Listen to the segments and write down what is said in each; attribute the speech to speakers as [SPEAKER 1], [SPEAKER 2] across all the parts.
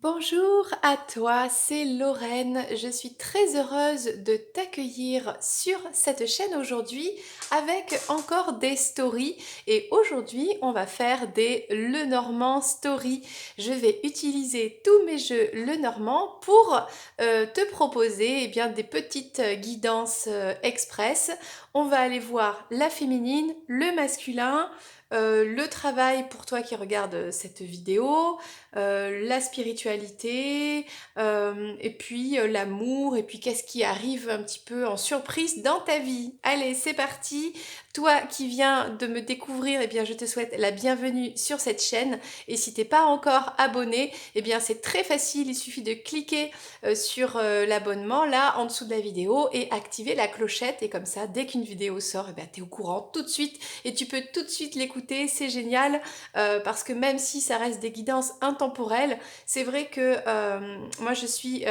[SPEAKER 1] Bonjour à toi, c'est Lorraine. Je suis très heureuse de t'accueillir sur cette chaîne aujourd'hui avec encore des stories. Et aujourd'hui, on va faire des Lenormand Stories. Je vais utiliser tous mes jeux Lenormand pour te proposer bien, des petites guidances express. On va aller voir la féminine, le masculin, le travail pour toi qui regarde cette vidéo, la spiritualité, et puis l'amour, et puis qu'est-ce qui arrive un petit peu en surprise dans ta vie. Allez, c'est parti. Toi qui viens de me découvrir, eh bien, je te souhaite la bienvenue sur cette chaîne. Et si t'es pas encore abonné, eh bien, c'est très facile. Il suffit de cliquer sur l'abonnement là en dessous de la vidéo et activer la clochette. Et comme ça, dès qu'une vidéo sort, eh bien, t'es au courant tout de suite et tu peux tout de suite l'écouter. C'est génial parce que même si ça reste des guidances intemporelles, c'est vrai que moi je suis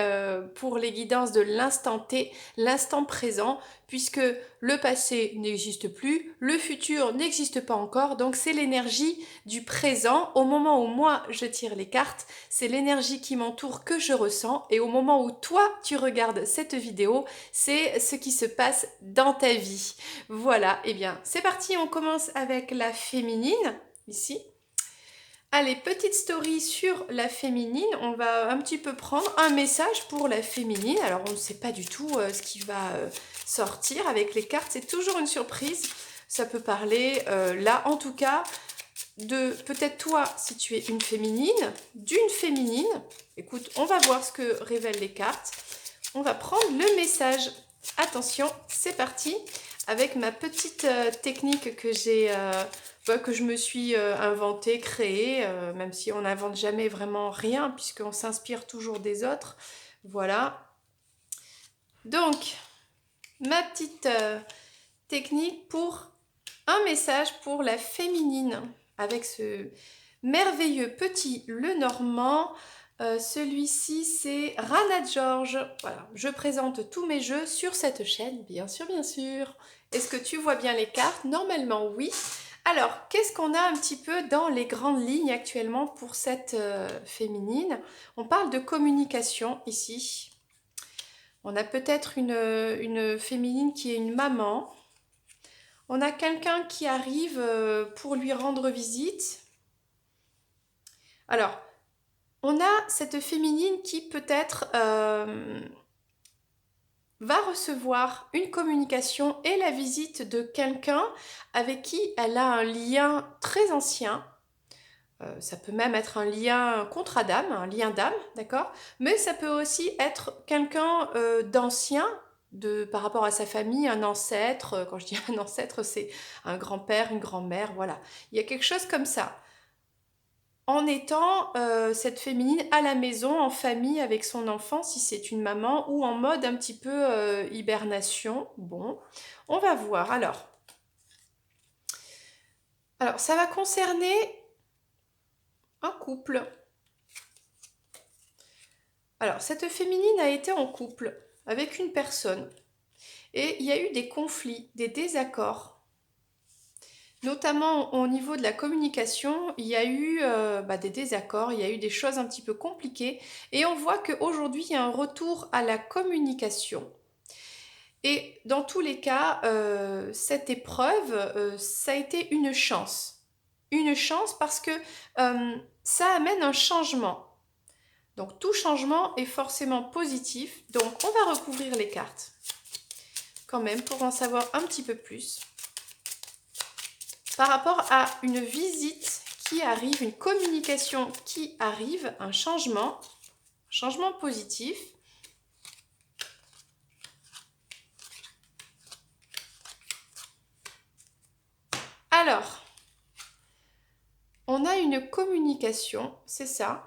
[SPEAKER 1] pour les guidances de l'instant T, l'instant présent, puisque le passé n'existe plus, le futur n'existe pas encore, donc c'est l'énergie du présent. Au moment où moi je tire les cartes, c'est l'énergie qui m'entoure que je ressens, et au moment où toi tu regardes cette vidéo, c'est ce qui se passe dans ta vie. Voilà, et bien c'est parti, on commence avec la féminine, ici. Allez, petite story sur la féminine. On va un petit peu prendre un message pour la féminine. Alors, on ne sait pas du tout ce qui va sortir avec les cartes. C'est toujours une surprise. Ça peut parler, là, en tout cas, de peut-être toi, si tu es une féminine, d'une féminine. Écoute, on va voir ce que révèlent les cartes. On va prendre le message. Attention, c'est parti. Avec ma petite technique que j'ai... que je me suis inventée, créée, même si on n'invente jamais vraiment rien, puisqu'on s'inspire toujours des autres. Voilà. Donc, ma petite technique pour un message pour la féminine, avec ce merveilleux petit Lenormand. Celui-ci, c'est Rana George. Voilà, je présente tous mes jeux sur cette chaîne, bien sûr, bien sûr. Est-ce que tu vois bien les cartes? Normalement, oui. Alors, qu'est-ce qu'on a un petit peu dans les grandes lignes actuellement pour cette féminine? On parle de communication ici. On a peut-être une féminine qui est une maman. On a quelqu'un qui arrive pour lui rendre visite. Alors, on a cette féminine qui peut-être va recevoir une communication et la visite de quelqu'un avec qui elle a un lien très ancien. Ça peut même être un lien contrat d'âme, un lien d'âme, d'accord? Mais ça peut aussi être quelqu'un d'ancien, par rapport à sa famille, un ancêtre. Quand je dis un ancêtre, c'est un grand-père, une grand-mère, voilà. Il y a quelque chose comme ça. En étant cette féminine à la maison, en famille avec son enfant, si c'est une maman, ou en mode un petit peu hibernation. Bon, on va voir. Alors, ça va concerner un couple. Alors, cette féminine a été en couple avec une personne et il y a eu des conflits, des désaccords. Notamment au niveau de la communication, il y a eu des désaccords, il y a eu des choses un petit peu compliquées et on voit qu'aujourd'hui, il y a un retour à la communication. Et dans tous les cas, cette épreuve, ça a été une chance. Une chance parce que ça amène un changement. Donc tout changement est forcément positif. Donc on va recouvrir les cartes quand même pour en savoir un petit peu plus. Par rapport à une visite qui arrive, une communication qui arrive, un changement positif. Alors, on a une communication, c'est ça,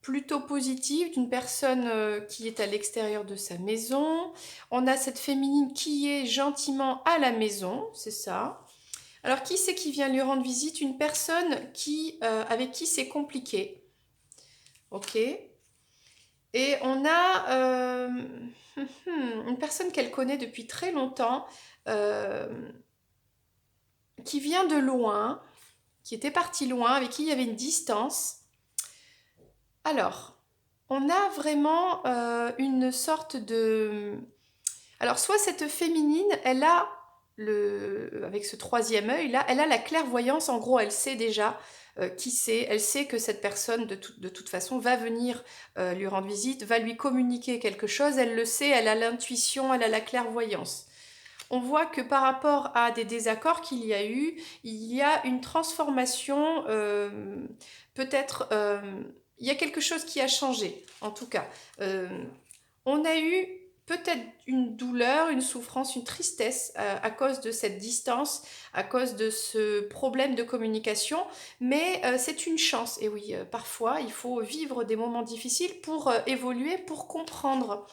[SPEAKER 1] plutôt positive d'une personne qui est à l'extérieur de sa maison. On a cette féminine qui est gentiment à la maison, c'est ça. Alors, qui c'est qui vient lui rendre visite? Une personne avec qui c'est compliqué. Ok. Et on a une personne qu'elle connaît depuis très longtemps, qui vient de loin, qui était partie loin, avec qui il y avait une distance. Alors, on a vraiment une sorte de... Alors, soit cette féminine, elle a, avec ce troisième œil là, elle a la clairvoyance, en gros, elle sait déjà qui c'est, elle sait que cette personne, de toute façon, va venir lui rendre visite, va lui communiquer quelque chose, elle le sait, elle a l'intuition, elle a la clairvoyance. On voit que par rapport à des désaccords qu'il y a eu, il y a une transformation, peut-être, il y a quelque chose qui a changé, en tout cas. Euh, on a eu peut-être une douleur, une souffrance, une tristesse à cause de cette distance, à cause de ce problème de communication, mais c'est une chance. Et oui, parfois, il faut vivre des moments difficiles pour évoluer, pour comprendre.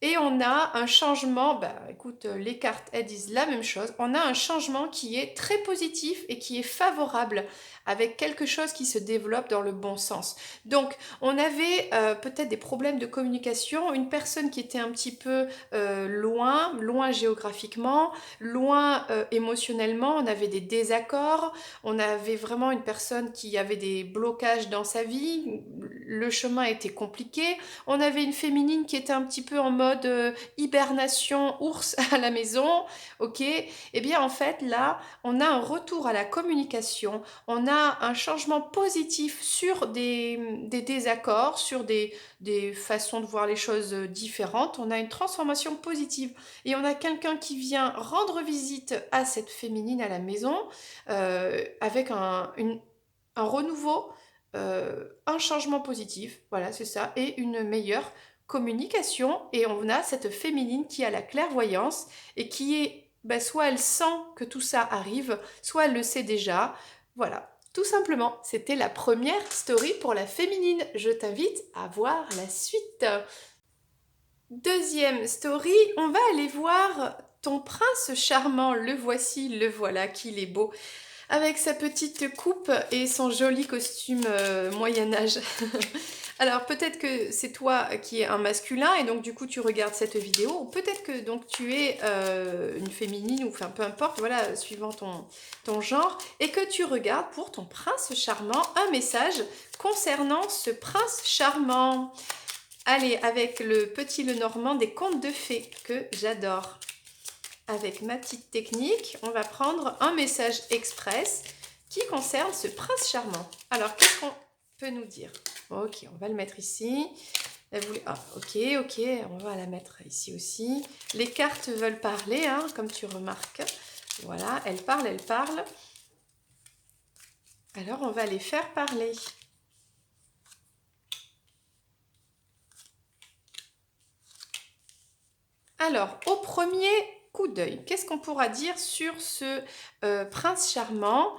[SPEAKER 1] Et on a un changement, bah écoute, les cartes, elles disent la même chose. On a un changement qui est très positif et qui est favorable, avec quelque chose qui se développe dans le bon sens. Donc, on avait peut-être des problèmes de communication, une personne qui était un petit peu loin géographiquement, loin émotionnellement, on avait des désaccords, on avait vraiment une personne qui avait des blocages dans sa vie, le chemin était compliqué, on avait une féminine qui était un petit peu en mode hibernation, ours à la maison, ok. Eh bien en fait là, on a un retour à la communication, on a un changement positif sur des désaccords, sur des façons de voir les choses différentes, on a une transformation positive. Et on a quelqu'un qui vient rendre visite à cette féminine à la maison avec un renouveau, un changement positif, voilà, c'est ça, et une meilleure communication. Et on a cette féminine qui a la clairvoyance et qui est, ben, soit elle sent que tout ça arrive, soit elle le sait déjà. Voilà, tout simplement, c'était la première story pour la féminine. Je t'invite à voir la suite. Deuxième story, on va aller voir ton prince charmant. Le voici, le voilà, qu'il est beau, avec sa petite coupe et son joli costume Moyen Âge. Alors peut-être que c'est toi qui es un masculin et donc du coup tu regardes cette vidéo, ou peut-être que donc tu es une féminine, ou enfin peu importe, voilà, suivant ton genre, et que tu regardes pour ton prince charmant un message concernant ce prince charmant. Allez, avec le petit Lenormand des contes de fées que j'adore. Avec ma petite technique, on va prendre un message express qui concerne ce prince charmant. Alors, qu'est-ce qu'on peut nous dire? Ok, on va le mettre ici. Ah, ok, on va la mettre ici aussi. Les cartes veulent parler, hein, comme tu remarques. Voilà, elles parlent, elles parlent. Alors, on va les faire parler. Alors, au premier coup d'œil, qu'est-ce qu'on pourra dire sur ce prince charmant?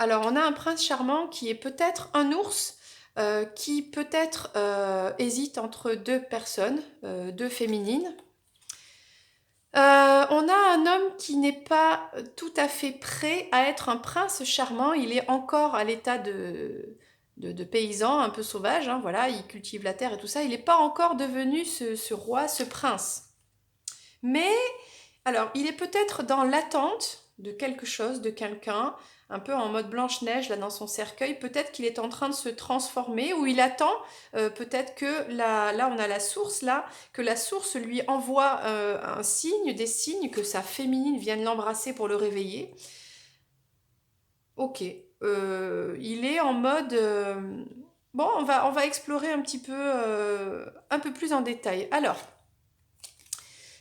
[SPEAKER 1] Alors, on a un prince charmant qui est peut-être un ours, qui peut-être hésite entre deux personnes, deux féminines. On a un homme qui n'est pas tout à fait prêt à être un prince charmant. Il est encore à l'état de paysan, un peu sauvage, hein, voilà, il cultive la terre et tout ça. Il n'est pas encore devenu ce roi, ce prince. Mais, alors, il est peut-être dans l'attente de quelque chose, de quelqu'un, un peu en mode Blanche-Neige, là, dans son cercueil. Peut-être qu'il est en train de se transformer, ou il attend, peut-être que là, on a la source, là, que la source lui envoie un signe, des signes, que sa féminine vienne l'embrasser pour le réveiller. Ok, il est en mode... bon, on va explorer un peu plus en détail. Alors,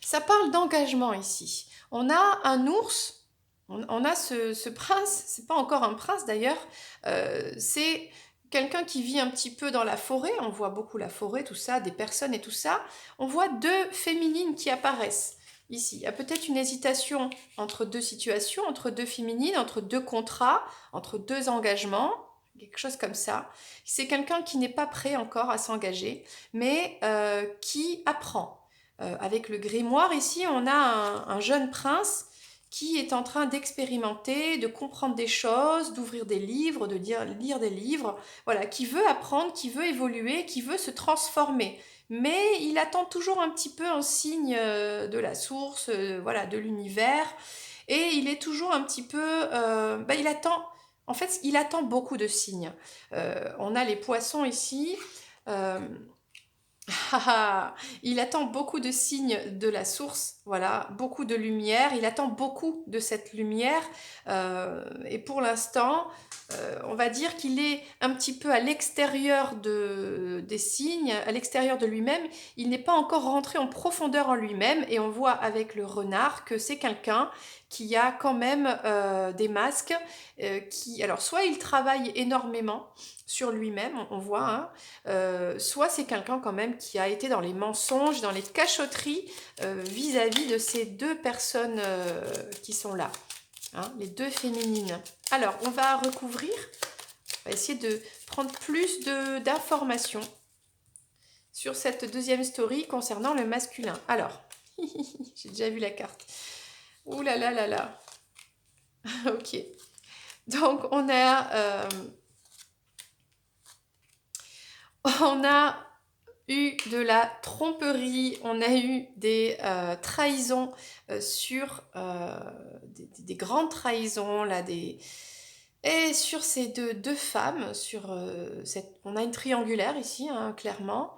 [SPEAKER 1] ça parle d'engagement ici. On a un ours, on a ce prince, c'est pas encore un prince d'ailleurs, c'est quelqu'un qui vit un petit peu dans la forêt, on voit beaucoup la forêt, tout ça, des personnes et tout ça. On voit deux féminines qui apparaissent ici. Il y a peut-être une hésitation entre deux situations, entre deux féminines, entre deux contrats, entre deux engagements, quelque chose comme ça. C'est quelqu'un qui n'est pas prêt encore à s'engager, mais qui apprend. Avec le grimoire, ici, on a un jeune prince qui est en train d'expérimenter, de comprendre des choses, d'ouvrir des livres, de lire des livres, voilà, qui veut apprendre, qui veut évoluer, qui veut se transformer. Mais il attend toujours un petit peu un signe de la source, voilà, de l'univers. Et il est toujours un petit peu... il attend En fait, il attend beaucoup de signes. On a les poissons ici. Euh, il attend beaucoup de signes de la source, voilà, beaucoup de lumière. Il attend beaucoup de cette lumière. Et pour l'instant, on va dire qu'il est un petit peu à l'extérieur des signes, à l'extérieur de lui-même. Il n'est pas encore rentré en profondeur en lui-même. Et on voit avec le renard que c'est quelqu'un qui a quand même des masques. Alors, soit il travaille énormément sur lui-même, on voit, hein, soit c'est quelqu'un quand même qui a été dans les mensonges, dans les cachotteries vis-à-vis de ces deux personnes qui sont là, hein, les deux féminines. Alors, on va recouvrir, on va essayer de prendre plus d'informations sur cette deuxième story concernant le masculin. Alors, j'ai déjà vu la carte. Ouh là là là là. Ok. Donc, on a eu de la tromperie, on a eu des trahisons sur des grandes trahisons là, et sur ces deux femmes, on a une triangulaire ici, hein, clairement.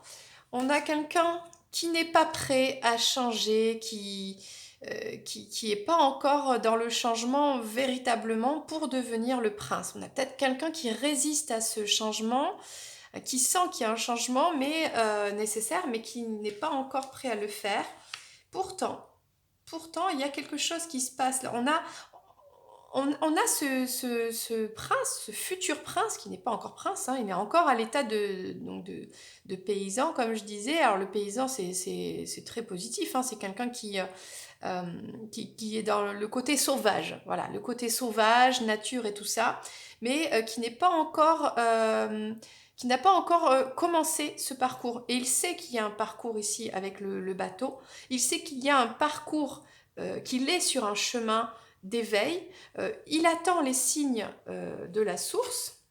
[SPEAKER 1] On a quelqu'un qui n'est pas prêt à changer, qui est pas encore dans le changement véritablement pour devenir le prince. On a peut-être quelqu'un qui résiste à ce changement, qui sent qu'il y a un changement mais nécessaire, mais qui n'est pas encore prêt à le faire. Pourtant, il y a quelque chose qui se passe là. On a ce prince, ce futur prince, qui n'est pas encore prince, hein, il est encore à l'état de paysan, comme je disais. Alors le paysan, c'est très positif, hein, c'est quelqu'un qui est dans le côté sauvage, voilà, le côté sauvage, nature et tout ça, mais qui n'est pas encore... qui n'a pas encore commencé ce parcours. Et il sait qu'il y a un parcours ici avec le bateau. Il sait qu'il y a un parcours, qu'il est sur un chemin d'éveil. Il attend les signes de la source.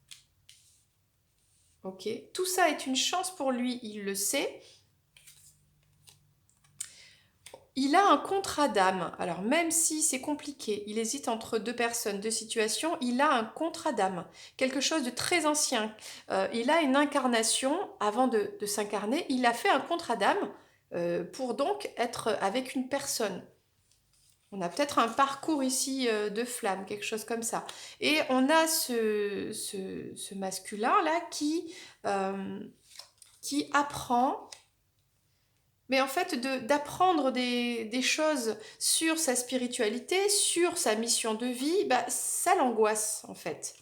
[SPEAKER 1] Ok, tout ça est une chance pour lui, il le sait. Il a un contrat d'âme. Alors même si c'est compliqué, il hésite entre deux personnes, deux situations, il a un contrat d'âme, quelque chose de très ancien. Il a une incarnation avant de s'incarner. Il a fait un contrat d'âme pour donc être avec une personne. On a peut-être un parcours ici de flamme, quelque chose comme ça. Et on a ce masculin-là qui apprend, mais en fait d'apprendre des choses sur sa spiritualité, sur sa mission de vie, bah, ça l'angoisse en fait.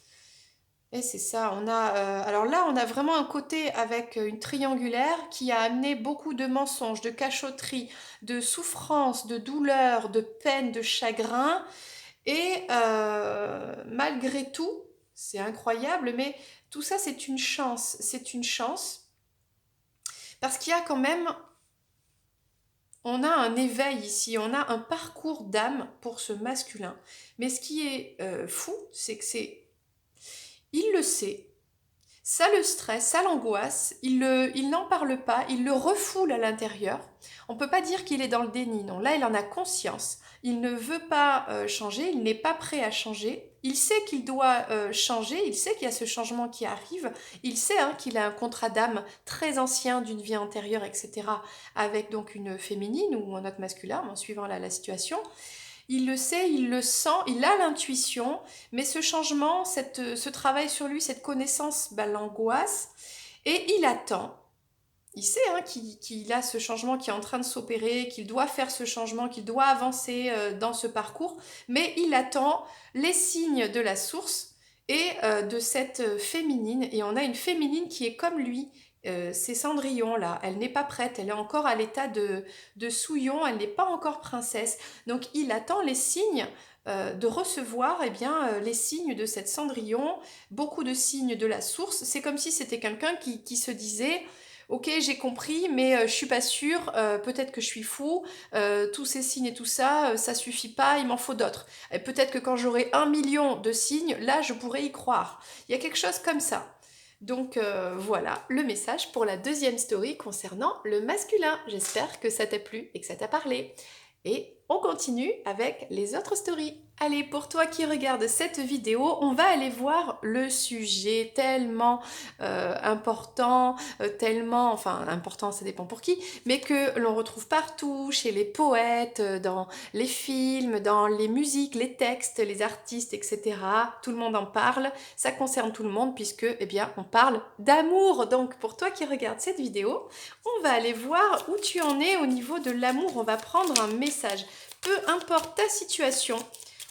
[SPEAKER 1] Et c'est ça, alors là, on a vraiment un côté avec une triangulaire qui a amené beaucoup de mensonges, de cachotteries, de souffrances, de douleurs, de peine, de chagrin. Et malgré tout, c'est incroyable, mais tout ça, c'est une chance. C'est une chance parce qu'il y a quand même, on a un éveil ici, on a un parcours d'âme pour ce masculin. Mais ce qui est fou, c'est que il le sait, ça le stresse, ça l'angoisse, il n'en parle pas, il le refoule à l'intérieur. On ne peut pas dire qu'il est dans le déni, non. Là, il en a conscience. Il ne veut pas changer, il n'est pas prêt à changer. Il sait qu'il doit changer, il sait qu'il y a ce changement qui arrive. Il sait hein, qu'il a un contrat d'âme très ancien d'une vie antérieure, etc. Avec donc une féminine ou un autre masculin, en suivant la situation. Il le sait, il le sent, il a l'intuition, mais ce changement, ce travail sur lui, cette connaissance, bah, l'angoisse, et il attend. Il sait hein, qu'il a ce changement qui est en train de s'opérer, qu'il doit faire ce changement, qu'il doit avancer dans ce parcours, mais il attend les signes de la source et de cette féminine. Et on a une féminine qui est comme lui, c'est Cendrillon là, elle n'est pas prête, elle est encore à l'état de souillon, elle n'est pas encore princesse. Donc il attend les signes de recevoir eh bien, les signes de cette Cendrillon, beaucoup de signes de la source. C'est comme si c'était quelqu'un qui se disait ok, j'ai compris, mais je suis pas sûre, peut-être que je suis fou, tous ces signes et tout ça, ça suffit pas, il m'en faut d'autres. Et peut-être que quand j'aurai 1 million de signes, là, je pourrai y croire. Il y a quelque chose comme ça. Donc voilà le message pour la deuxième story concernant le masculin. J'espère que ça t'a plu et que ça t'a parlé. Et on continue avec les autres stories. Allez, pour toi qui regardes cette vidéo, on va aller voir le sujet tellement important, enfin important, ça dépend pour qui, mais que l'on retrouve partout, chez les poètes, dans les films, dans les musiques, les textes, les artistes, etc. Tout le monde en parle, ça concerne tout le monde puisque, eh bien, on parle d'amour. Donc, pour toi qui regardes cette vidéo, on va aller voir où tu en es au niveau de l'amour. On va prendre un message. Peu importe ta situation,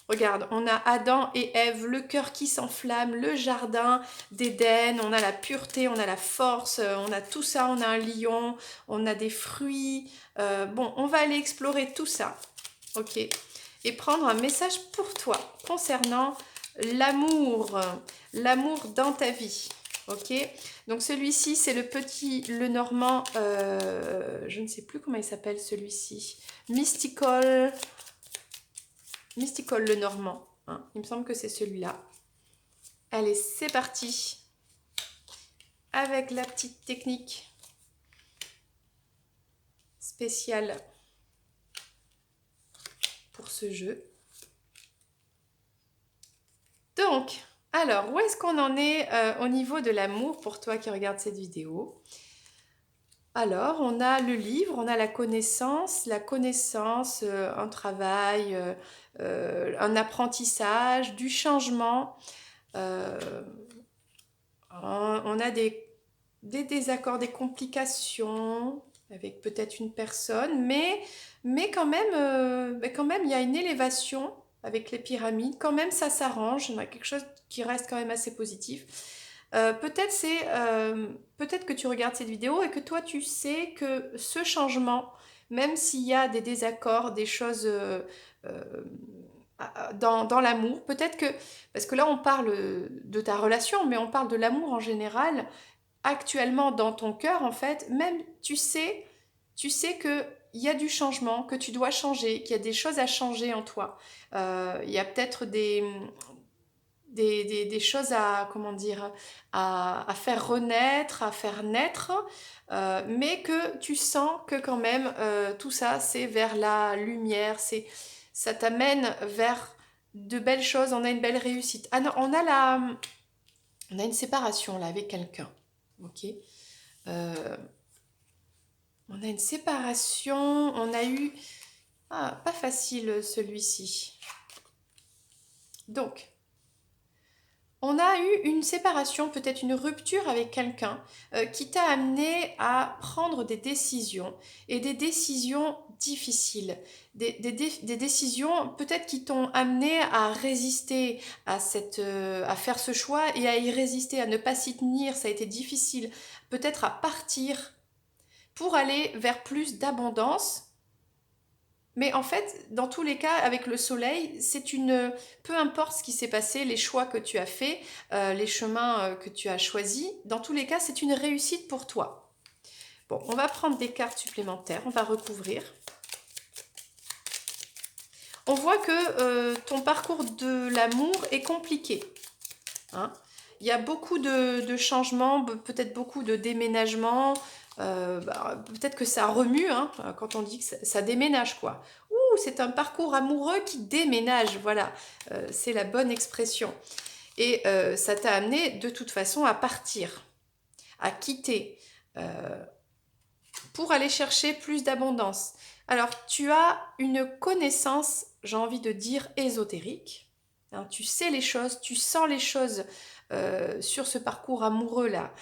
[SPEAKER 1] regarde, on a Adam et Ève, le cœur qui s'enflamme, le jardin d'Éden, on a la pureté, on a la force, on a tout ça, on a un lion, on a des fruits. Bon, on va aller explorer tout ça, ok? Et prendre un message pour toi concernant l'amour, l'amour dans ta vie, ok? Donc celui-ci, c'est le normand, je ne sais plus comment il s'appelle celui-ci, Mystical le normand, hein. Il me semble que c'est celui-là. Allez, c'est parti avec la petite technique spéciale pour ce jeu. Donc, alors, où est-ce qu'on en est au niveau de l'amour pour toi qui regarde cette vidéo? Alors, on a le livre, on a la connaissance, un travail, un apprentissage, du changement. On a des désaccords, des complications avec peut-être une personne, mais quand même, il y a une élévation avec les pyramides. Quand même, ça s'arrange. On a quelque chose qui reste quand même assez positif. Peut-être que tu regardes cette vidéo et que toi, tu sais que ce changement, même s'il y a des désaccords, des choses dans l'amour, peut-être que, parce que là, on parle de ta relation, mais on parle de l'amour en général, actuellement dans ton cœur, en fait, même tu sais que il y a du changement, que tu dois changer, qu'il y a des choses à changer en toi. Il y a peut-être des choses à, comment dire, à faire renaître, à faire naître, mais que tu sens que quand même tout ça, c'est vers la lumière, ça t'amène vers de belles choses, on a une belle réussite. Ah non, on a une séparation là avec quelqu'un, ok. Euh, on a une séparation, on a eu... Ah, pas facile celui-ci. Donc, on a eu une séparation, peut-être une rupture avec quelqu'un qui t'a amené à prendre des décisions et des décisions difficiles, des décisions peut-être qui t'ont amené à résister à faire ce choix et à y résister, à ne pas s'y tenir, ça a été difficile, peut-être à partir pour aller vers plus d'abondance. Mais en fait, dans tous les cas, avec le soleil, peu importe ce qui s'est passé, les choix que tu as faits, les chemins que tu as choisis, dans tous les cas, c'est une réussite pour toi. Bon, on va prendre des cartes supplémentaires, on va recouvrir. On voit que ton parcours de l'amour est compliqué, hein. Il y a beaucoup de changements, peut-être beaucoup de déménagements. Peut-être que ça remue, hein, quand on dit que ça déménage, quoi. Ouh, c'est un parcours amoureux qui déménage, voilà. C'est la bonne expression. Et ça t'a amené de toute façon à partir, à quitter, pour aller chercher plus d'abondance. Alors, tu as une connaissance, j'ai envie de dire, ésotérique, hein. Tu sais les choses, tu sens les choses sur ce parcours amoureux-là.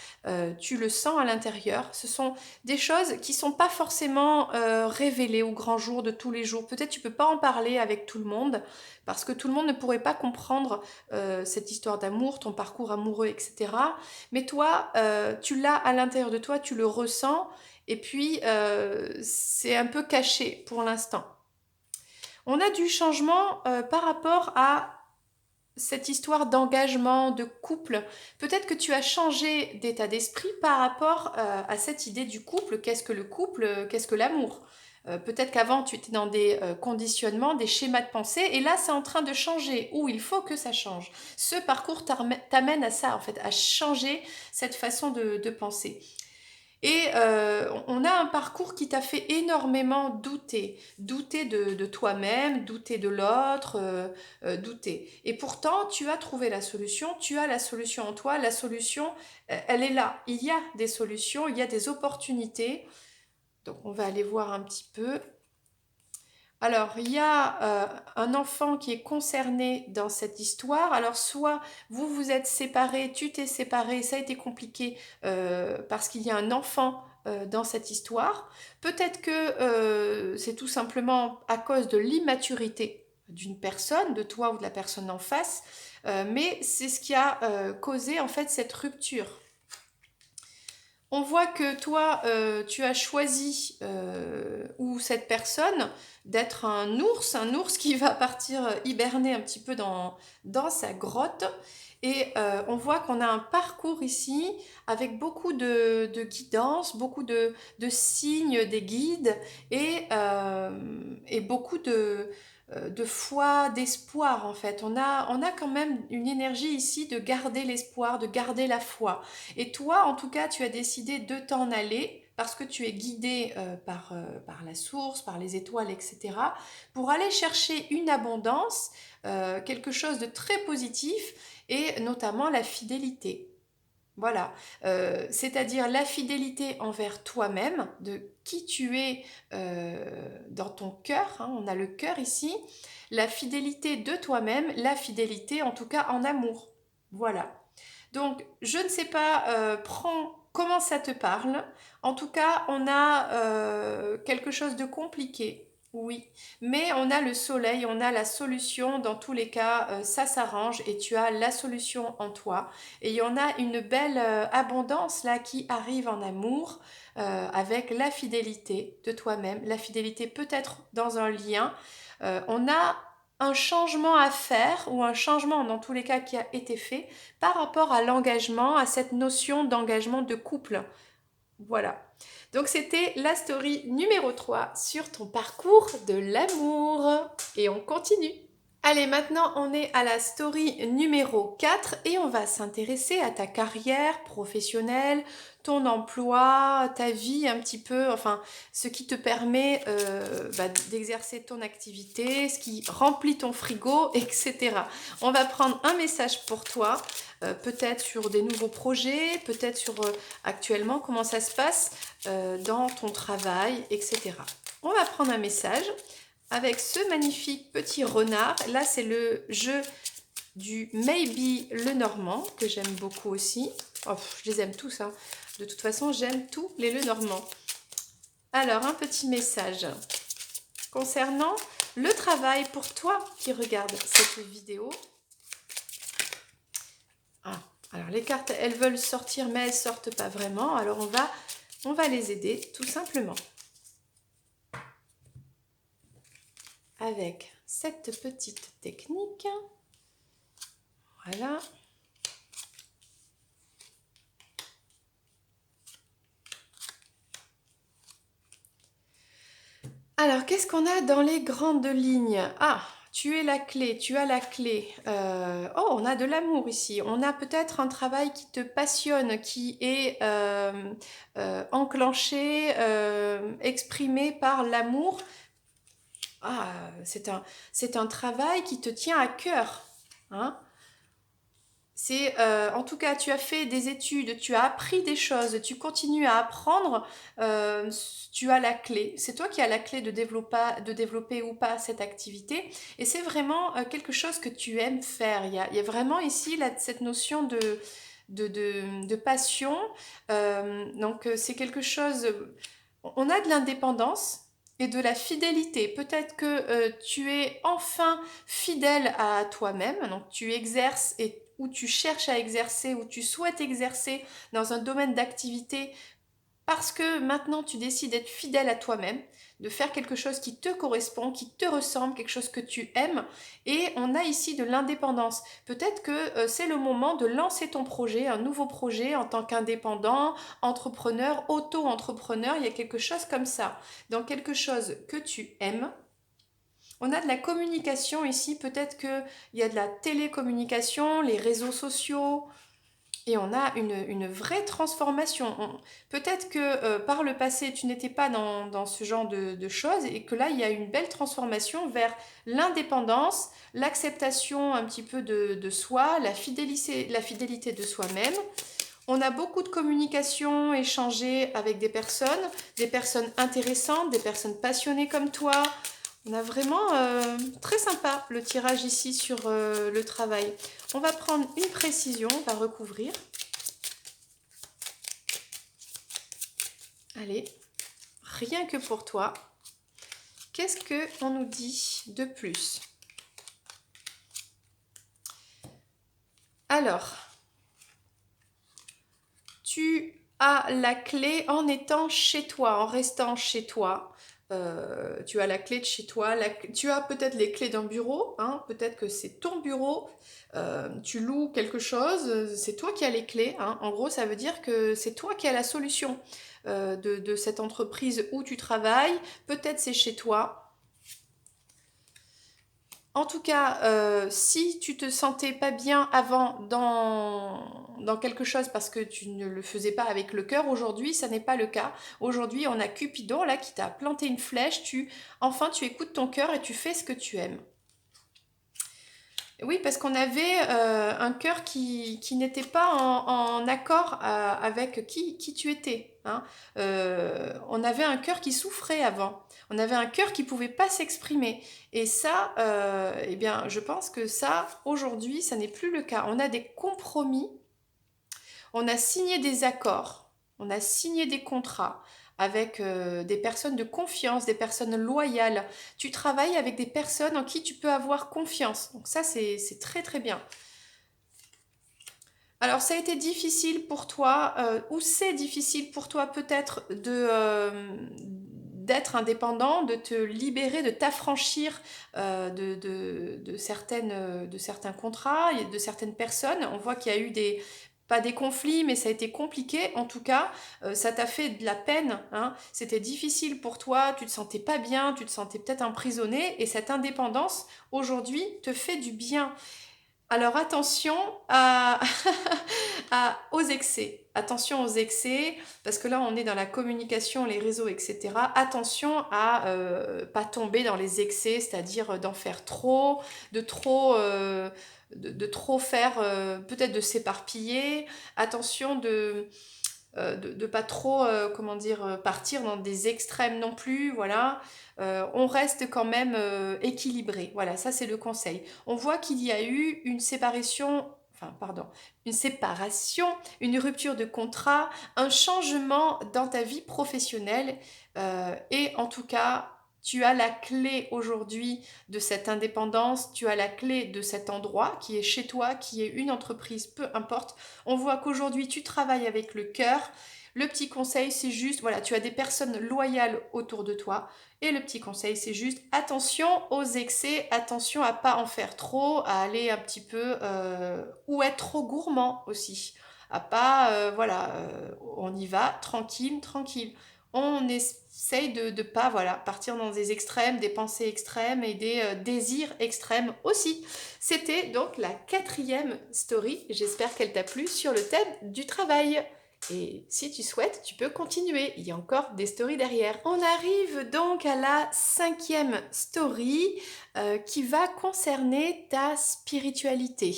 [SPEAKER 1] Tu le sens à l'intérieur. Ce sont des choses qui ne sont pas forcément révélées au grand jour de tous les jours. Peut-être tu ne peux pas en parler avec tout le monde, parce que tout le monde ne pourrait pas comprendre cette histoire d'amour, ton parcours amoureux, etc. Mais toi, tu l'as à l'intérieur de toi, tu le ressens, et puis c'est un peu caché pour l'instant. On a du changement par rapport à cette histoire d'engagement, de couple. Peut-être que tu as changé d'état d'esprit par rapport à cette idée du couple. Qu'est-ce que le couple? Qu'est-ce que l'amour? Peut-être qu'avant tu étais dans des conditionnements, des schémas de pensée, et là c'est en train de changer, ou il faut que ça change. Ce parcours t'amène à ça, en fait, à changer cette façon de penser. Et on a un parcours qui t'a fait énormément douter. Douter de toi-même, douter de l'autre, douter. Et pourtant, tu as trouvé la solution, tu as la solution en toi, la solution, elle est là. Il y a des solutions, il y a des opportunités. Donc on va aller voir un petit peu. Alors, il y a un enfant qui est concerné dans cette histoire. Alors, soit vous vous êtes séparés, tu t'es séparé, ça a été compliqué parce qu'il y a un enfant dans cette histoire. Peut-être que c'est tout simplement à cause de l'immaturité d'une personne, de toi ou de la personne en face, mais c'est ce qui a causé en fait cette rupture. On voit que toi, tu as choisi, ou cette personne, d'être un ours qui va partir hiberner un petit peu dans sa grotte. Et on voit qu'on a un parcours ici avec beaucoup de guidance, beaucoup de signes des guides et beaucoup de foi, d'espoir en fait. On a quand même une énergie ici de garder l'espoir, de garder la foi. Et toi, en tout cas, tu as décidé de t'en aller parce que tu es guidé par la source, par les étoiles, etc., pour aller chercher une abondance, quelque chose de très positif, et notamment la fidélité. Voilà, c'est-à-dire la fidélité envers toi-même, de qui tu es dans ton cœur, hein, on a le cœur ici, la fidélité de toi-même, la fidélité en tout cas en amour. Voilà. Donc, je ne sais pas, prends comment ça te parle. En tout cas, on a quelque chose de compliqué, oui. Mais on a le soleil, on a la solution. Dans tous les cas, ça s'arrange et tu as la solution en toi. Et il y en a une belle abondance là qui arrive en amour avec la fidélité de toi-même, la fidélité peut-être dans un lien. On a un changement à faire ou un changement dans tous les cas qui a été fait par rapport à l'engagement, à cette notion d'engagement de couple. Voilà. Donc c'était la story numéro 3 sur ton parcours de l'amour. Et on continue. Allez, maintenant on est à la story numéro 4 et on va s'intéresser à ta carrière professionnelle, ton emploi, ta vie un petit peu, enfin ce qui te permet d'exercer ton activité, ce qui remplit ton frigo, etc. On va prendre un message pour toi, peut-être sur des nouveaux projets, peut-être sur actuellement comment ça se passe dans ton travail, etc. On va prendre un message avec ce magnifique petit renard. Là, c'est le jeu du Maybe le Normand, que j'aime beaucoup aussi. Oh, je les aime tous, hein. De toute façon, j'aime tous les Lenormands. Alors, un petit message concernant le travail pour toi qui regarde cette vidéo. Ah, alors, les cartes, elles veulent sortir, mais elles ne sortent pas vraiment. Alors, on va les aider, tout simplement. Avec cette petite technique. Voilà. Alors, qu'est-ce qu'on a dans les grandes lignes? Ah, tu es la clé, tu as la clé. Oh, on a de l'amour ici. On a peut-être un travail qui te passionne, qui est enclenché, exprimé par l'amour. Ah, c'est un travail qui te tient à cœur, hein? C'est, en tout cas, tu as fait des études, tu as appris des choses, tu continues à apprendre, tu as la clé. C'est toi qui as la clé de développer ou pas cette activité. Et c'est vraiment quelque chose que tu aimes faire. Il y a vraiment ici cette notion de passion. Donc, c'est quelque chose... On a de l'indépendance et de la fidélité. Peut-être que tu es enfin fidèle à toi-même, donc tu exerces et ou tu cherches à exercer ou tu souhaites exercer dans un domaine d'activité parce que maintenant tu décides d'être fidèle à toi-même, de faire quelque chose qui te correspond, qui te ressemble, quelque chose que tu aimes. Et on a ici de l'indépendance. Peut-être que c'est le moment de lancer ton projet, un nouveau projet en tant qu'indépendant, entrepreneur, auto-entrepreneur. Il y a quelque chose comme ça. Dans quelque chose que tu aimes. On a de la communication ici. Peut-être qu'il y a de la télécommunication, les réseaux sociaux. Et on a une vraie transformation. Peut-être que par le passé, tu n'étais pas dans ce genre de choses et que là, il y a une belle transformation vers l'indépendance, l'acceptation un petit peu de soi, la fidélité de soi-même. On a beaucoup de communication échangée avec des personnes intéressantes, des personnes passionnées comme toi. On a vraiment très sympa le tirage ici sur le travail. On va prendre une précision, on va recouvrir. Allez, rien que pour toi. Qu'est-ce qu'on nous dit de plus? Alors, tu as la clé en étant chez toi, en restant chez toi. Tu as la clé de chez toi, tu as peut-être les clés d'un bureau, hein, peut-être que c'est ton bureau, tu loues quelque chose, c'est toi qui as les clés, hein. En gros, ça veut dire que c'est toi qui as la solution de cette entreprise où tu travailles, peut-être c'est chez toi. En tout cas, si tu te sentais pas bien avant dans quelque chose parce que tu ne le faisais pas avec le cœur, aujourd'hui, ça n'est pas le cas. Aujourd'hui, on a Cupidon là qui t'a planté une flèche. Enfin, tu écoutes ton cœur et tu fais ce que tu aimes. Oui, parce qu'on avait un cœur qui n'était pas en accord avec qui tu étais, hein. On avait un cœur qui souffrait avant. On avait un cœur qui pouvait pas s'exprimer. Et ça, eh bien, je pense que ça, aujourd'hui, ça n'est plus le cas. On a des compromis, on a signé des accords, on a signé des contrats avec des personnes de confiance, des personnes loyales. Tu travailles avec des personnes en qui tu peux avoir confiance. Donc ça, c'est très très bien. Alors, ça a été difficile pour toi, ou c'est difficile pour toi peut-être d'être indépendant, de te libérer, de t'affranchir de certains contrats, de certaines personnes. On voit qu'il y a eu pas des conflits, mais ça a été compliqué. En tout cas, ça t'a fait de la peine, hein. C'était difficile pour toi, tu te sentais pas bien, tu te sentais peut-être emprisonné, et cette indépendance, aujourd'hui, te fait du bien. Alors attention aux excès. Attention aux excès, parce que là on est dans la communication, les réseaux, etc. Attention à pas tomber dans les excès, c'est-à-dire d'en faire trop, de trop, de trop faire, peut-être de s'éparpiller. Attention de pas trop, comment dire, partir dans des extrêmes non plus, voilà. On reste quand même équilibré. Voilà, ça c'est le conseil. On voit qu'il y a eu une séparation, enfin pardon, une séparation, une rupture de contrat, un changement dans ta vie professionnelle et en tout cas, tu as la clé aujourd'hui de cette indépendance, tu as la clé de cet endroit qui est chez toi, qui est une entreprise, peu importe. On voit qu'aujourd'hui, tu travailles avec le cœur. Le petit conseil, c'est juste, voilà, tu as des personnes loyales autour de toi. Et le petit conseil, c'est juste attention aux excès, attention à pas en faire trop, à aller un petit peu ou être trop gourmand aussi. À pas, voilà, on y va tranquille, tranquille. On essaye de pas voilà, partir dans des extrêmes, des pensées extrêmes et des désirs extrêmes aussi. C'était donc la 4e story. J'espère qu'elle t'a plu sur le thème du travail. Et si tu souhaites, tu peux continuer. Il y a encore des stories derrière. On arrive donc à la 5e story qui va concerner ta spiritualité.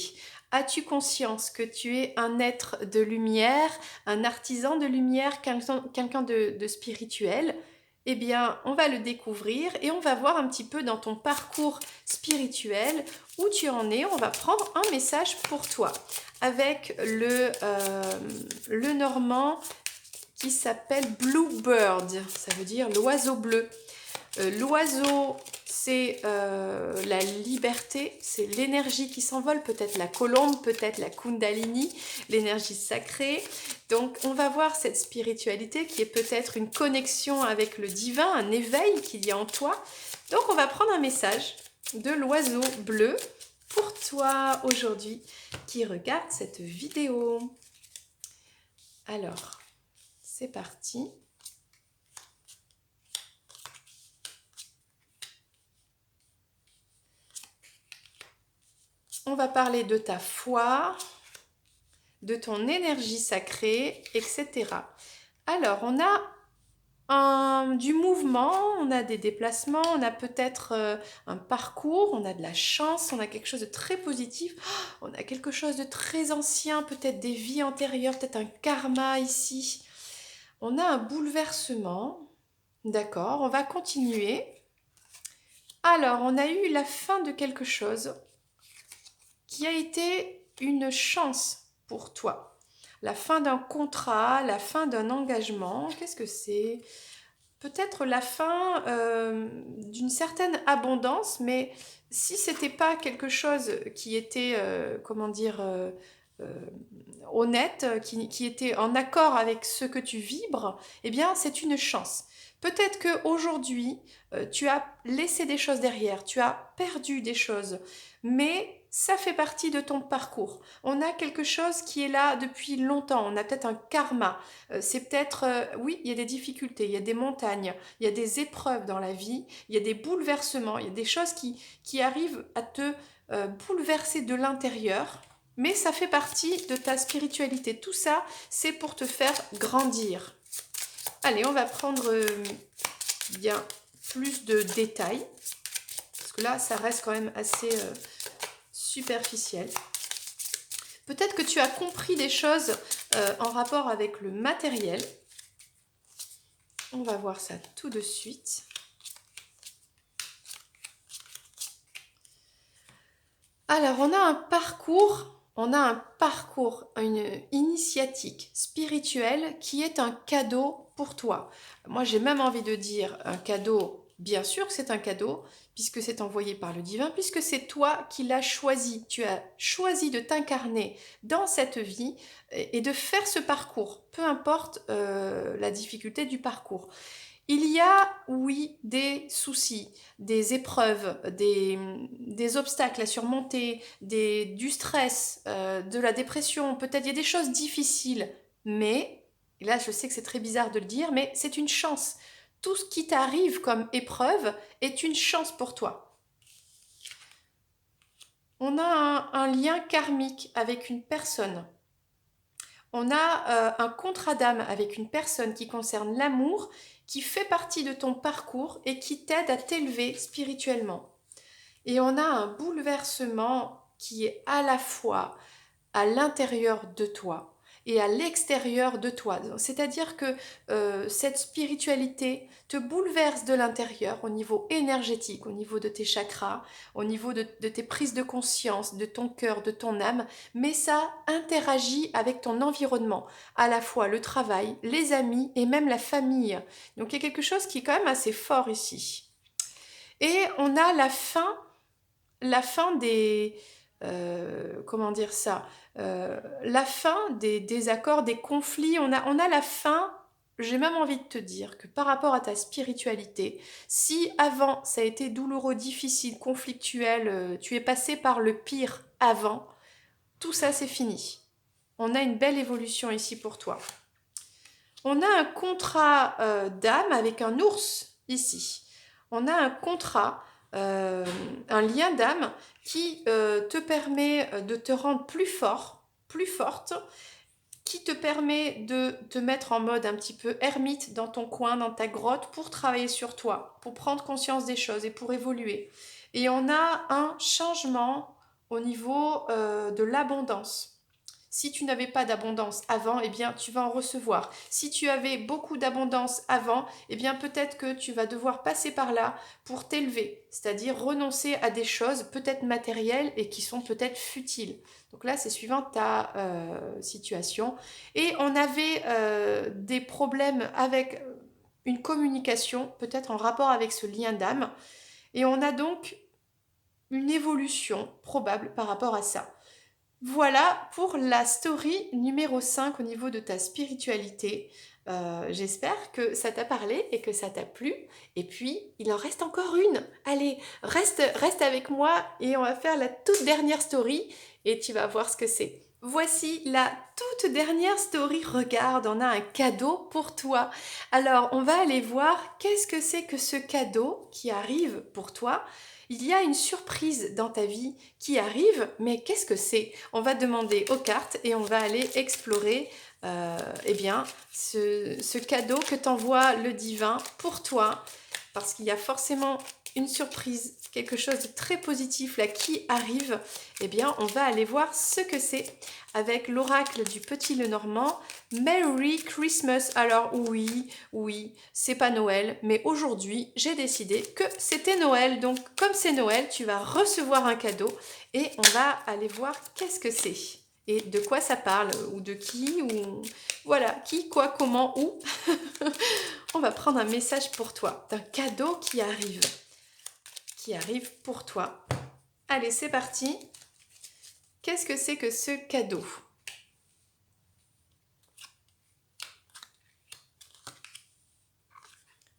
[SPEAKER 1] As-tu conscience que tu es un être de lumière, un artisan de lumière, quelqu'un de spirituel? Eh bien, on va le découvrir et on va voir un petit peu dans ton parcours spirituel où tu en es. On va prendre un message pour toi avec le normand qui s'appelle Bluebird. Ça veut dire l'oiseau bleu. L'oiseau, c'est la liberté, c'est l'énergie qui s'envole, peut-être la colombe, peut-être la kundalini, l'énergie sacrée. Donc on va voir cette spiritualité qui est peut-être une connexion avec le divin, un éveil qu'il y a en toi. Donc on va prendre un message de l'oiseau bleu pour toi aujourd'hui qui regarde cette vidéo. Alors, c'est parti. On va parler de ta foi, de ton énergie sacrée, etc. Alors, on a du mouvement, on a des déplacements, on a peut-être un parcours, on a de la chance, on a quelque chose de très positif, on a quelque chose de très ancien, peut-être des vies antérieures, peut-être un karma ici. On a un bouleversement, d'accord, on va continuer. Alors, on a eu la fin de quelque chose qui a été une chance pour toi. La fin d'un contrat, la fin d'un engagement, qu'est-ce que c'est? Peut-être la fin d'une certaine abondance, mais si c'était pas quelque chose qui était, comment dire, euh, honnête, qui était en accord avec ce que tu vibres, eh bien c'est une chance. Peut-être qu'aujourd'hui, tu as laissé des choses derrière, tu as perdu des choses, mais ça fait partie de ton parcours. On a quelque chose qui est là depuis longtemps, on a peut-être un karma. C'est peut-être, oui, il y a des difficultés, il y a des montagnes, il y a des épreuves dans la vie, il y a des bouleversements, il y a des choses qui arrivent à te bouleverser de l'intérieur, mais ça fait partie de ta spiritualité. Tout ça, c'est pour te faire grandir. Allez, on va prendre bien plus de détails, parce que là, ça reste quand même assez superficiel. Peut-être que tu as compris des choses en rapport avec le matériel. On va voir ça tout de suite. Alors, on a un parcours, une initiatique spirituelle qui est un cadeau pour toi. Moi, j'ai même envie de dire un cadeau, bien sûr que c'est un cadeau, puisque c'est envoyé par le divin, puisque c'est toi qui l'as choisi. Tu as choisi de t'incarner dans cette vie et de faire ce parcours, peu importe la difficulté du parcours. Il y a, oui, des soucis, des épreuves, des obstacles à surmonter, du stress, de la dépression, peut-être il y a des choses difficiles, mais, et là je sais que c'est très bizarre de le dire, mais c'est une chance. Tout ce qui t'arrive comme épreuve est une chance pour toi. On a un lien karmique avec une personne. On a un contrat d'âme avec une personne qui concerne l'amour, qui fait partie de ton parcours et qui t'aide à t'élever spirituellement. Et on a un bouleversement qui est à la fois à l'intérieur de toi et à l'extérieur de toi. C'est-à-dire que cette spiritualité te bouleverse de l'intérieur au niveau énergétique, au niveau de tes chakras, au niveau de tes prises de conscience, de ton cœur, de ton âme, mais ça interagit avec ton environnement, à la fois le travail, les amis et même la famille. Donc il y a quelque chose qui est quand même assez fort ici. Et on a la fin des... comment dire ça, la fin des désaccords, des conflits, on a la fin, j'ai même envie de te dire que par rapport à ta spiritualité, si avant ça a été douloureux, difficile, conflictuel, tu es passé par le pire avant, tout ça c'est fini. On a une belle évolution ici pour toi. On a un contrat d'âme avec un ours ici. On a un contrat, un lien d'âme qui te permet de te rendre plus fort, plus forte, qui te permet de te mettre en mode un petit peu ermite dans ton coin, dans ta grotte, pour travailler sur toi, pour prendre conscience des choses et pour évoluer. Et on a un changement au niveau de l'abondance. Si tu n'avais pas d'abondance avant, eh bien tu vas en recevoir. Si tu avais beaucoup d'abondance avant, eh bien peut-être que tu vas devoir passer par là pour t'élever, c'est-à-dire renoncer à des choses peut-être matérielles et qui sont peut-être futiles. Donc là, c'est suivant ta situation. Et on avait des problèmes avec une communication, peut-être en rapport avec ce lien d'âme. Et on a donc une évolution probable par rapport à ça. Voilà pour la story numéro 5 au niveau de ta spiritualité. J'espère que ça t'a parlé et que ça t'a plu. Et puis, il en reste encore une. Allez, reste avec moi et on va faire la toute dernière story et tu vas voir ce que c'est. Voici la toute dernière story. Regarde, on a un cadeau pour toi. Alors, on va aller voir qu'est-ce que c'est que ce cadeau qui arrive pour toi. Il y a une surprise dans ta vie qui arrive, mais qu'est-ce que c'est? On va demander aux cartes et on va aller explorer eh bien, ce cadeau que t'envoie le divin pour toi, parce qu'il y a forcément une surprise, quelque chose de très positif là qui arrive. Eh bien, on va aller voir ce que c'est avec l'oracle du Petit Lenormand. Merry Christmas. Alors oui, oui, c'est pas Noël, mais aujourd'hui, j'ai décidé que c'était Noël. Donc, comme c'est Noël, tu vas recevoir un cadeau et on va aller voir qu'est-ce que c'est et de quoi ça parle, ou de qui, ou voilà, qui, quoi, comment, où. On va prendre un message pour toi, d'un cadeau qui arrive pour toi. Allez, c'est parti. Qu'est-ce que c'est que ce cadeau?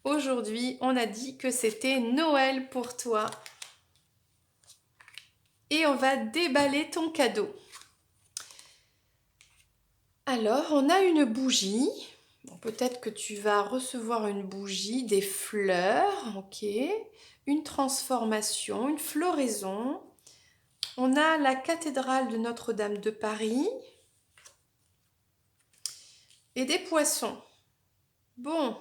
[SPEAKER 1] Aujourd'hui, on a dit que c'était Noël pour toi. Et on va déballer ton cadeau. Alors, on a une bougie. Bon, peut-être que tu vas recevoir une bougie, des fleurs, ok. Une transformation, une floraison. On a la cathédrale de Notre-Dame de Paris. Et des poissons. Bon,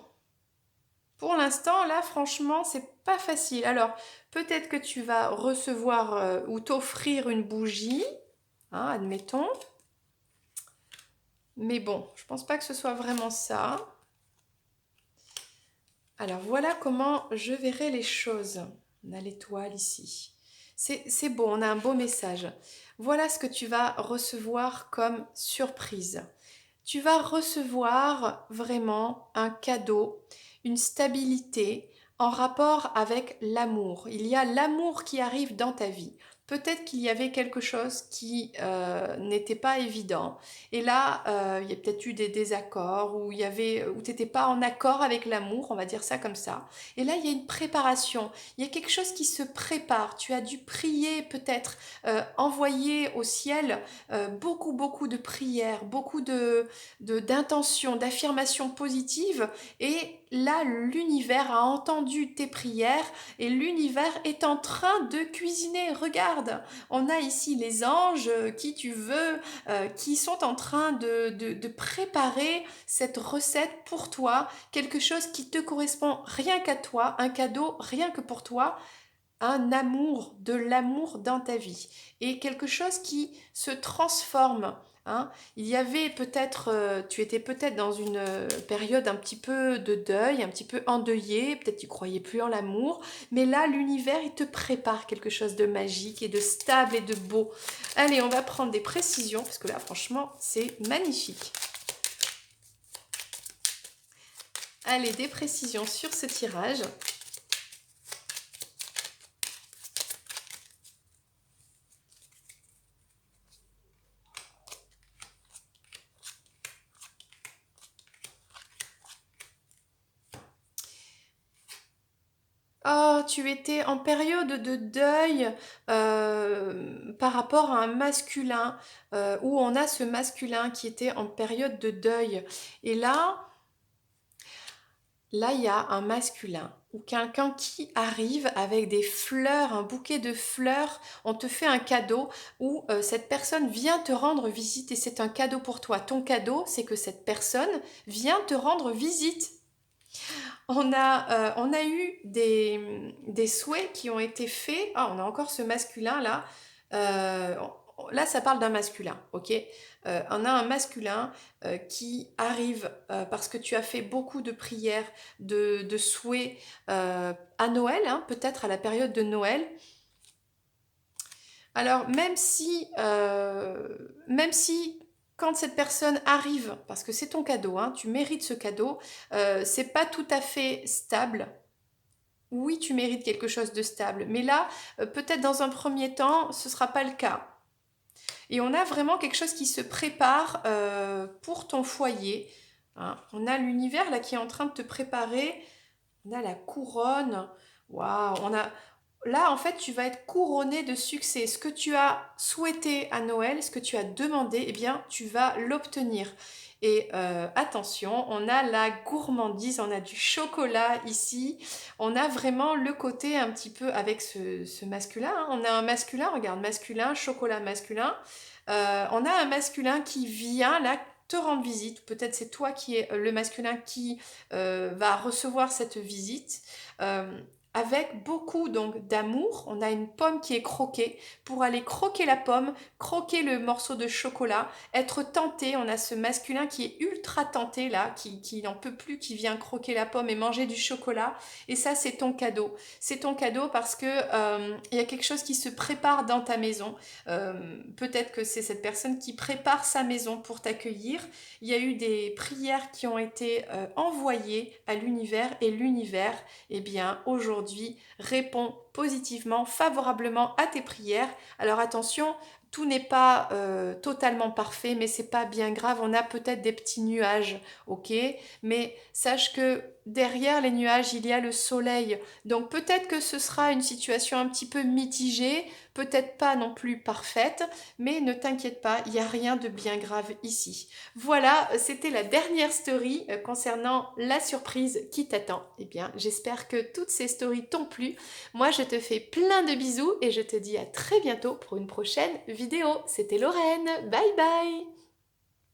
[SPEAKER 1] pour l'instant, là, franchement, c'est pas facile. Alors, peut-être que tu vas recevoir ou t'offrir une bougie, hein, admettons. Mais bon, je pense pas que ce soit vraiment ça. Alors, voilà comment je verrai les choses. On a l'étoile ici. C'est beau, on a un beau message. Voilà ce que tu vas recevoir comme surprise. Tu vas recevoir vraiment un cadeau, une stabilité en rapport avec l'amour. Il y a l'amour qui arrive dans ta vie. Peut-être qu'il y avait quelque chose qui n'était pas évident. Et là, il y a peut-être eu des désaccords, ou où tu n'étais pas en accord avec l'amour, on va dire ça comme ça. Et là, il y a une préparation. Il y a quelque chose qui se prépare. Tu as dû prier peut-être, envoyer au ciel beaucoup, beaucoup de prières, beaucoup d'intentions, d'affirmations positives. Et là, l'univers a entendu tes prières et l'univers est en train de cuisiner. Regarde, on a ici les anges, qui tu veux, qui sont en train de préparer cette recette pour toi, quelque chose qui te correspond rien qu'à toi, un cadeau rien que pour toi, un amour, de l'amour dans ta vie et quelque chose qui se transforme. Hein. Il y avait peut-être, tu étais peut-être dans une période un petit peu de deuil, un petit peu endeuillé, peut-être tu croyais plus en l'amour, mais là l'univers il te prépare quelque chose de magique et de stable et de beau. Allez, on va prendre des précisions parce que là franchement c'est magnifique. Allez, des précisions sur ce tirage. Oh, tu étais en période de deuil par rapport à un masculin, où on a ce masculin qui était en période de deuil. Et là, il y a un masculin ou quelqu'un qui arrive avec des fleurs, un bouquet de fleurs. On te fait un cadeau où cette personne vient te rendre visite et c'est un cadeau pour toi. Ton cadeau, c'est que cette personne vient te rendre visite. On a eu des souhaits qui ont été faits. Ah, on a encore ce masculin là. Là, ça parle d'un masculin, ok? On a un masculin qui arrive parce que tu as fait beaucoup de prières, de souhaits à Noël, hein, peut-être à la période de Noël. Alors, même si quand cette personne arrive, parce que c'est ton cadeau, hein, tu mérites ce cadeau, c'est pas tout à fait stable. Oui, tu mérites quelque chose de stable, mais là, peut-être dans un premier temps, ce sera pas le cas. Et on a vraiment quelque chose qui se prépare pour ton foyer. Hein. On a l'univers là qui est en train de te préparer. On a la couronne. Waouh, là, en fait, tu vas être couronné de succès. Ce que tu as souhaité à Noël, ce que tu as demandé, eh bien, tu vas l'obtenir. Et attention, on a la gourmandise, on a du chocolat ici, on a vraiment le côté un petit peu avec ce masculin, hein. On a un masculin, regarde, masculin, chocolat masculin. On a un masculin qui vient là te rendre visite, peut-être c'est toi qui es le masculin qui va recevoir cette visite. Euh, avec beaucoup donc d'amour, on a une pomme qui est croquée. Pour aller croquer la pomme, croquer le morceau de chocolat, être tenté, on a ce masculin qui est ultra tenté là, qui n'en peut plus, qui vient croquer la pomme et manger du chocolat. Et ça, c'est ton cadeau. C'est ton cadeau parce que il y a quelque chose qui se prépare dans ta maison. Euh, Peut-être que c'est cette personne qui prépare sa maison pour t'accueillir. Il y a eu des prières qui ont été envoyées à l'univers et l'univers, eh bien, aujourd'hui, répond positivement, favorablement à tes prières. Alors attention, tout n'est pas totalement parfait, mais c'est pas bien grave. On a peut-être des petits nuages, ok? Mais sache que derrière les nuages, il y a le soleil. Donc peut-être que ce sera une situation un petit peu mitigée, peut-être pas non plus parfaite, mais ne t'inquiète pas, il n'y a rien de bien grave ici. Voilà, c'était la dernière story concernant la surprise qui t'attend. Eh bien, j'espère que toutes ces stories t'ont plu. Moi, je te fais plein de bisous et je te dis à très bientôt pour une prochaine vidéo. C'était Lorraine. Bye bye!